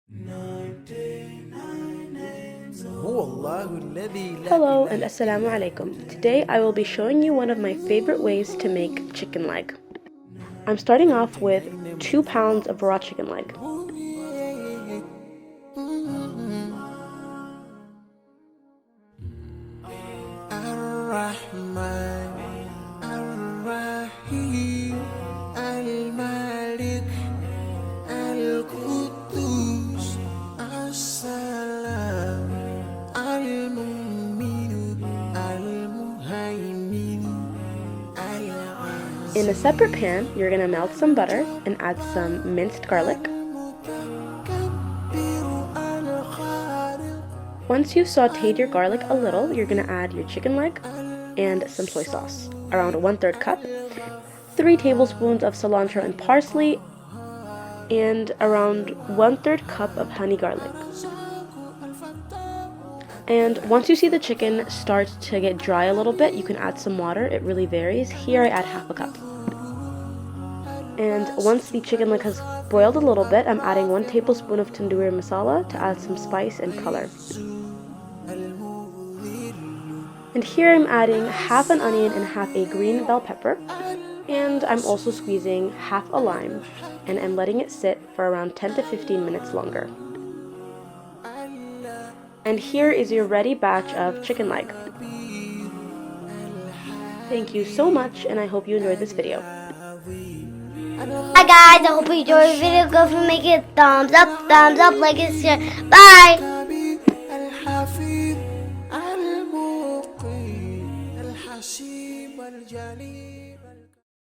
Hello and assalamu alaikum. Today I will be showing you one of my favorite ways to make chicken leg. I'm starting off with 2 pounds of raw chicken leg. In a separate pan, you're going to melt some butter and add some minced garlic. Once you've sauteed your garlic a little, you're going to add your chicken leg and some soy sauce, around 1/3 cup, 3 tablespoons of cilantro and parsley, and around 1/3 cup of honey garlic. And once you see the chicken start to get dry a little bit, you can add some water. It really varies. Here I add 1/2 cup. And once the chicken leg has boiled a little bit, I'm adding 1 tablespoon of tandoori masala to add some spice and color. And here I'm adding 1/2 an onion and 1/2 a green bell pepper. And I'm also squeezing 1/2 a lime, and I'm letting it sit for around 10 to 15 minutes longer. And here is your ready batch of chicken leg. Thank you so much, and I hope you enjoyed this video. Hi guys, I hope you enjoyed the video. Go for make it thumbs up, like it, share. Bye!